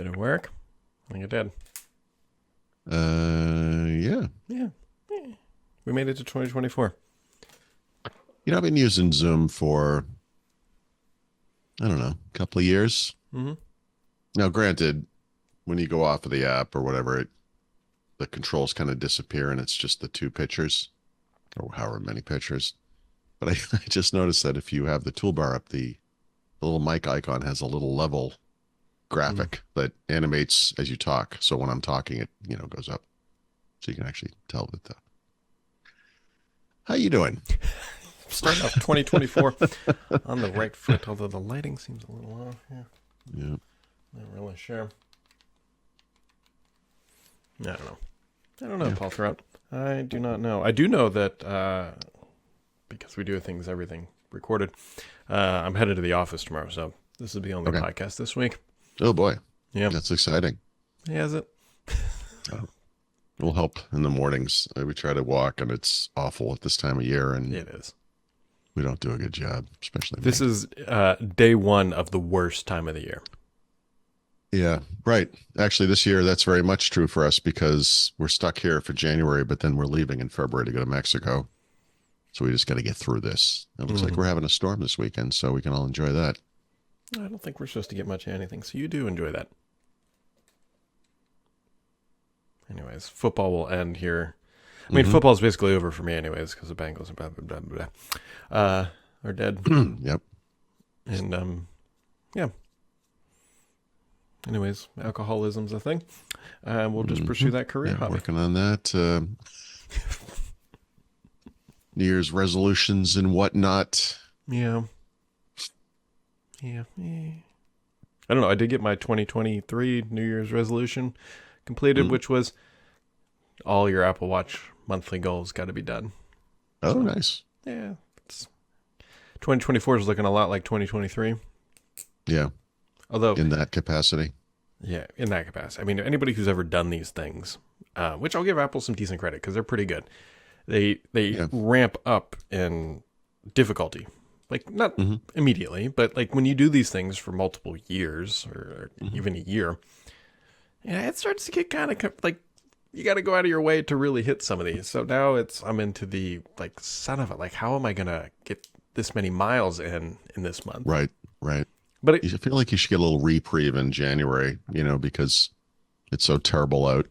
Did it work? I think it did. Yeah. Yeah. We made it to 2024. I've been using Zoom for, I don't know, a couple of years. Mm-hmm. Now, granted, when you go off of the app or whatever, the controls kind of disappear and it's just the two pictures or however many pictures. But I just noticed that if you have the toolbar up, the little mic icon has a little level graphic that animates as you talk. So when I'm talking, it, goes up. So you can actually tell that. How you doing? Starting off 2024 on the right foot, although the lighting seems a little off here. Yeah. Not really sure. I don't know, Paul Throughout. I do not know. I do know that because we do everything recorded, I'm headed to the office tomorrow, so this is the only podcast this week. Oh, boy. Yeah. That's exciting. Yeah, is it? Will help in the mornings. We try to walk, and it's awful at this time of year, and It is. we don't do a good job, especially This me. is day one of the worst time of the year. Yeah, right. Actually, this year, that's very much true for us because we're stuck here for January, but then we're leaving in February to go to Mexico. So we just got to get through this. It looks like we're having a storm this weekend, so we can all enjoy that. I don't think we're supposed to get much of anything, so you do enjoy that. Anyways, football will end here. I mean, football's basically over for me anyways, because the Bengals and blah, blah, blah, blah, are dead. Yep. And, yeah. Anyways, alcoholism's a thing. We'll just pursue that career hobby. Working on that. New Year's resolutions and whatnot. Yeah. I don't know. I did get my 2023 New Year's resolution completed, which was all your Apple Watch monthly goals got to be done. Oh, nice. Yeah. 2024 is looking a lot like 2023. Yeah. Although in that capacity. Yeah, in that capacity. I mean, anybody who's ever done these things, which I'll give Apple some decent credit because they're pretty good. They ramp up in difficulty. Like, not immediately, but like when you do these things for multiple years or even a year, it starts to get kind of like you got to go out of your way to really hit some of these. So now I'm into the like son of it. Like, how am I gonna get this many miles in this month? Right. But I feel like you should get a little reprieve in January, because it's so terrible out.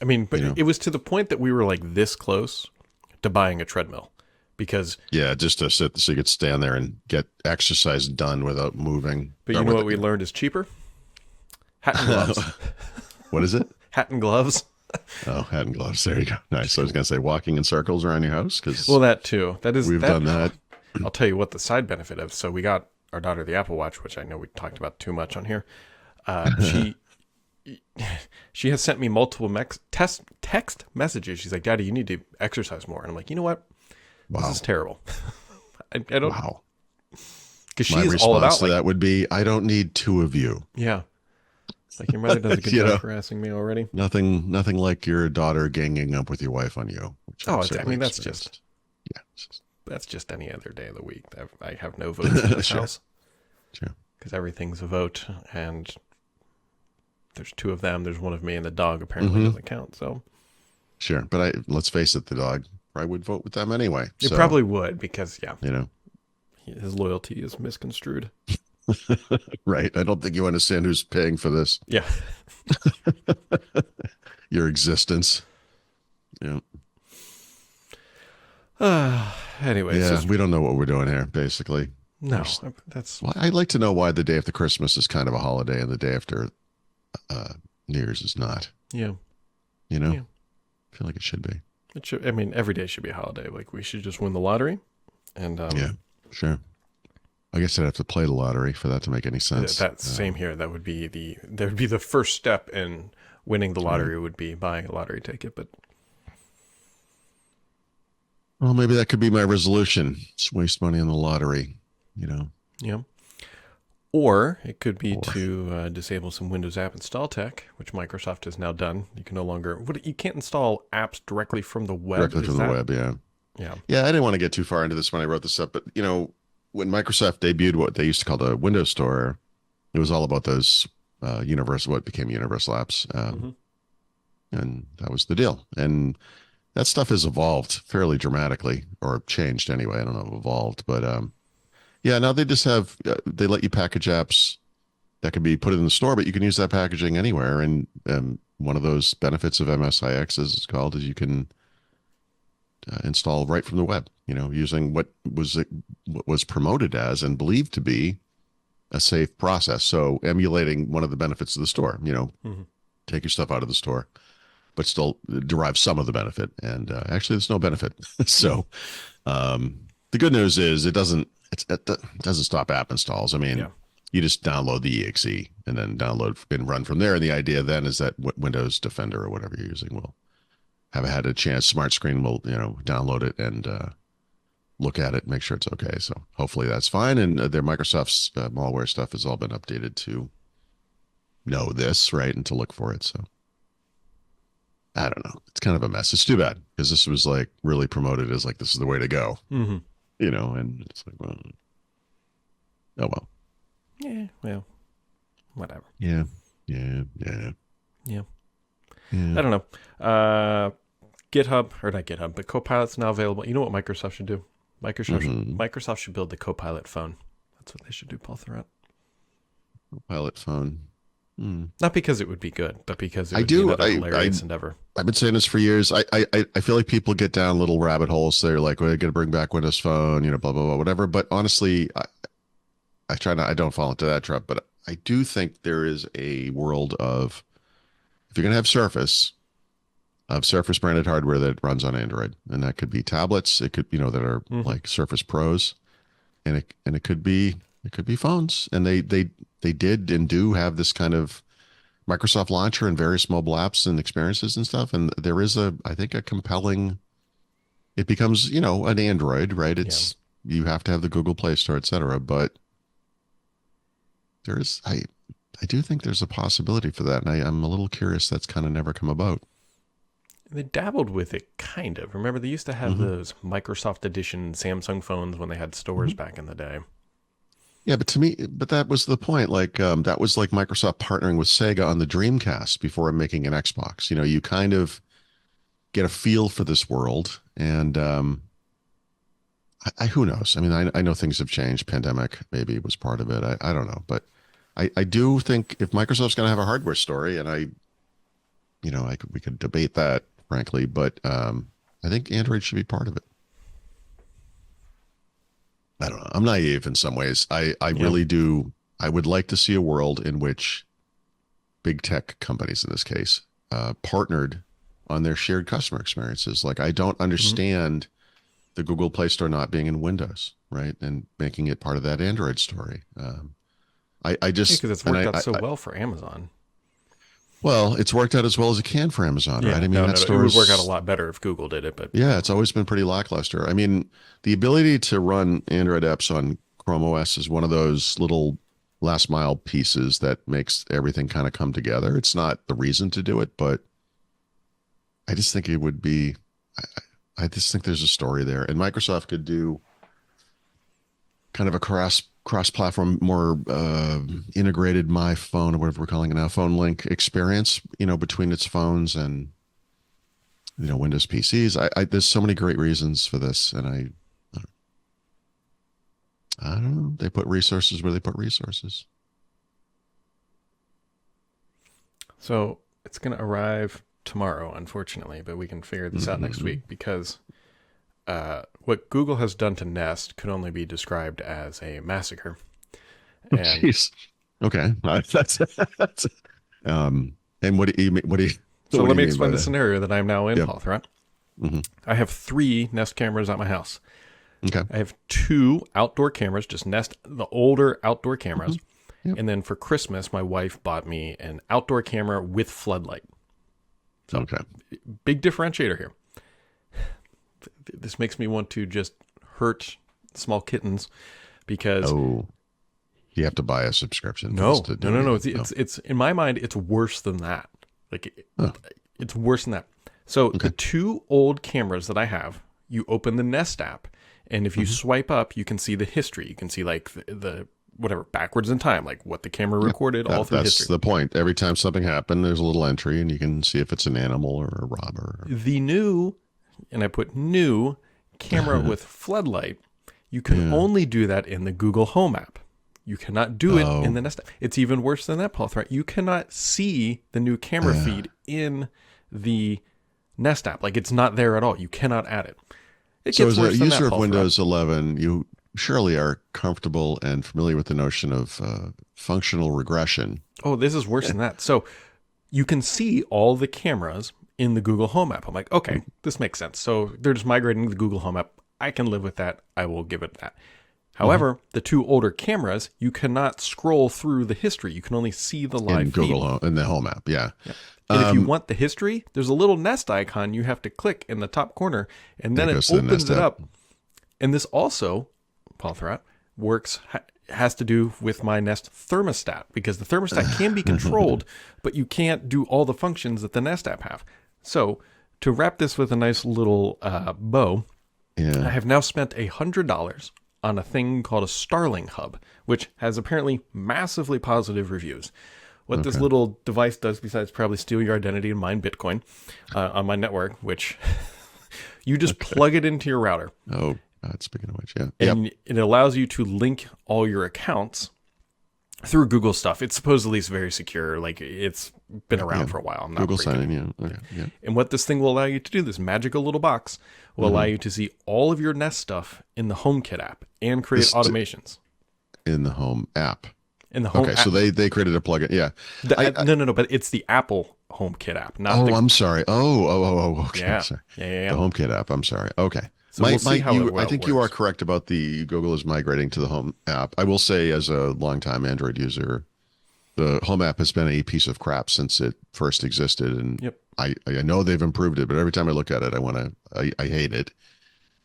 I mean, but it was to the point that we were like this close to buying a treadmill. Because just to sit so you could stand there and get exercise done without moving. But you know what we learned is cheaper? Hat and gloves. What is it? Hat and gloves. Oh, hat and gloves. There you go. Nice. I was going to say walking in circles around your house. Well, that too. We've done that. I'll tell you what the side benefit of. So we got our daughter the Apple Watch, which I know we talked about too much on here. She has sent me multiple text messages. She's like, "Daddy, you need to exercise more." And I'm like, you know what? Wow. This is terrible. I don't. Wow. Because she My is response all about to that would be, I don't need two of you. Yeah. Like, your mother does a good job harassing me already. Nothing like your daughter ganging up with your wife on you. I mean, that's just any other day of the week. I have no votes in this house. Sure. Because everything's a vote, and there's two of them. There's one of me, and the dog apparently doesn't count. So sure, but let's face it, the dog probably would vote with them anyway. It probably would because his loyalty is misconstrued. Right. I don't think you understand who's paying for this. Yeah. Your existence. Yeah. Anyways, we don't know what we're doing here, basically. No, that's. Well, I'd like to know why the day after Christmas is kind of a holiday and the day after New Year's is not. Yeah. Yeah. I feel like it should be. It should. I mean, every day should be a holiday. Like, we should just win the lottery, and yeah, sure. I guess I'd have to play the lottery for that to make any sense. That's same here. That would be the first step in winning the lottery would be buying a lottery ticket. But well, maybe that could be my resolution. Just waste money on the lottery. Yeah. Or it could be to disable some Windows App Install Tech, which Microsoft has now done. You can no longer you can't install apps directly from the web. Directly from the web, yeah. Yeah. Yeah, I didn't want to get too far into this when I wrote this up, but when Microsoft debuted what they used to call the Windows Store, it was all about those what became Universal Apps. Mm-hmm. And that was the deal. And that stuff has evolved fairly dramatically, or changed anyway. I don't know, evolved, but yeah, now they just have, they let you package apps that can be put in the store, but you can use that packaging anywhere. And one of those benefits of MSIX, as it's called, is you can install right from the web, using what was promoted as and believed to be a safe process. So emulating one of the benefits of the store, Mm-hmm. take your stuff out of the store, but still derive some of the benefit. And actually, there's no benefit. So the good news is it doesn't stop app installs. I mean, you just download the exe and then download and run from there. And the idea then is that Windows Defender or whatever you're using will have had a chance. Smart Screen will download it and look at it, make sure it's okay. So hopefully that's fine. And their Microsoft's malware stuff has all been updated to know this, right, and to look for it. So I don't know. It's kind of a mess. It's too bad because this was like really promoted as like this is the way to go, Mm-hmm. And it's like, well, oh well. Yeah, well, whatever. Yeah. I don't know. GitHub, or not GitHub, but Copilot's now available. You know what Microsoft should do? Microsoft should build the Copilot phone. That's what they should do, Paul Thurrott. Copilot phone. Not because it would be good, but because it would be another hilarious endeavor. I've been saying this for years. I feel like people get down little rabbit holes. They're like, we're going to bring back Windows Phone, blah, blah, blah, whatever. But honestly, I don't fall into that trap, but I do think there is a world of, if you're going to have Surface branded hardware that runs on Android, and that could be tablets, it could, that are like Surface Pros, and it could be phones. And they did and do have this kind of Microsoft launcher and various mobile apps and experiences and stuff. And there is I think a compelling, it becomes, an Android, right? You have to have the Google Play Store, et cetera. But I do think there's a possibility for that. And I'm a little curious that's kind of never come about. They dabbled with it, kind of. Remember, they used to have those Microsoft Edition Samsung phones when they had stores back in the day. Yeah, but that was the point. Like, that was like Microsoft partnering with Sega on the Dreamcast before making an Xbox. You kind of get a feel for this world. And who knows? I mean, I know things have changed. Pandemic maybe was part of it. I don't know. But I do think if Microsoft's going to have a hardware story, and we could debate that, frankly, but I think Android should be part of it. I don't know. I'm naive in some ways. I really do. I would like to see a world in which big tech companies, in this case, partnered on their shared customer experiences. Like, I don't understand the Google Play Store not being in Windows, right? And making it part of that Android story. I just... because it's worked out so well for Amazon. Well, it's worked out as well as it can for Amazon, right? I mean, it would work out a lot better if Google did it, but yeah, it's always been pretty lackluster. I mean, the ability to run Android apps on Chrome OS is one of those little last mile pieces that makes everything kind of come together. It's not the reason to do it, but I just think it would be, I just think there's a story there, and Microsoft could do kind of a cross-platform, more integrated My Phone, or whatever we're calling it now, phone link experience, between its phones and, Windows PCs. There's so many great reasons for this, and I don't know. They put resources where they put resources. So it's going to arrive tomorrow, unfortunately, but we can figure this out next week, because what Google has done to Nest could only be described as a massacre. And jeez. Okay. That's and what do you so let me explain the scenario that I'm now in, Paul Thurrott. I have 3 Nest cameras at my house. Okay. I have 2 outdoor cameras, just Nest, the older outdoor cameras. And then for Christmas, my wife bought me an outdoor camera with floodlight. So, big differentiator here. This makes me want to just hurt small kittens, because you have to buy a subscription. No. It's in my mind, it's worse than that. Like, it's worse than that. So the 2 old cameras that I have, you open the Nest app, and if you swipe up, you can see the history. You can see like the whatever, backwards in time, like what the camera recorded all through that's history. the point. Every time something happened, there's a little entry, and you can see if it's an animal or a robber. The new, and I put new, camera with floodlight, you can only do that in the Google Home app. You cannot do it in the Nest app. It's even worse than that, Paul Threat. You cannot see the new camera feed in the Nest app. Like, it's not there at all. You cannot add it. It So gets as worse a than user that, of Paul Windows 11, you surely are comfortable and familiar with the notion of functional regression. Oh, this is worse than that. So you can see all the cameras in the Google Home app. I'm like, okay, this makes sense. So they're just migrating to the Google Home app. I can live with that. I will give it that. However, the two older cameras, you cannot scroll through the history. You can only see the live in Google Home, in the Home app. Yeah. And if you want the history, there's a little Nest icon you have to click in the top corner, and then it opens it up. And this also, Paul Threat, has to do with my Nest thermostat, because the thermostat can be controlled, but you can't do all the functions that the Nest app have. So to wrap this with a nice little bow, I have now spent $100 on a thing called a Starling Hub, which has apparently massively positive reviews. What this little device does, besides probably steal your identity and mine Bitcoin on my network, which you just plug it into your router. Oh, speaking of which, yeah. And it allows you to link all your accounts through Google stuff. It's supposedly very secure. Like, it's been around for a while. I'm not Google signing, And what this thing will allow you to do, this magical little box, will allow you to see all of your Nest stuff in the HomeKit app and create automations. In the Home app. In the Home app. So they created a plugin. Yeah. No, but it's the Apple HomeKit app. Not I'm sorry. Okay. Yeah. Sorry. Yeah. The HomeKit app. I'm sorry. Okay. So we'll see how I think you are correct about the Google is migrating to the Home app. I will say, as a longtime Android user, the Home app has been a piece of crap since it first existed, and I know they've improved it, but every time I look at it, I hate it.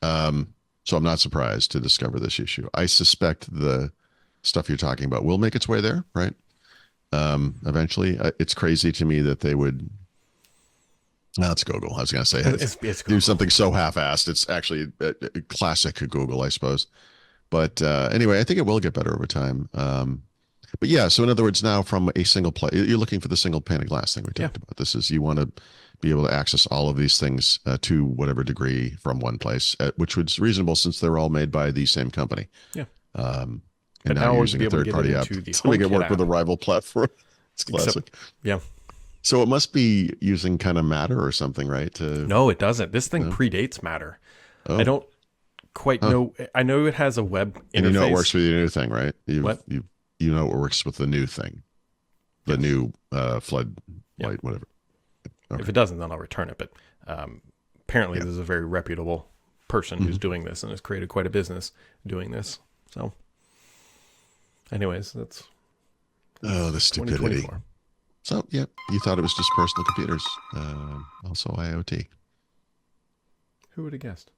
So I'm not surprised to discover this issue. I suspect the stuff you're talking about will make its way there, right? Eventually. It's crazy to me that they would. No, it's Google. I was going to say it's do something so half-assed. It's actually a classic Google, I suppose. But anyway, I think it will get better over time. But yeah, so in other words, now from a single place, you're looking for the single pane of glass thing we talked about. This is, you want to be able to access all of these things to whatever degree from one place, which was reasonable since they're all made by the same company. Yeah. And now using a third-party app to make it work with a rival platform. It's classic. Yeah. So it must be using kind of Matter or something, right? No, it doesn't. This thing predates Matter. I don't quite know. I know it has a web interface. And you know it works with your new thing, right? What? You know it works with the new thing. The new flood light, whatever. Okay. If it doesn't, then I'll return it. But apparently there's a very reputable person who's doing this and has created quite a business doing this. So anyways, that's the stupidity. So, yeah, you thought it was just personal computers. Also IoT. Who would have guessed?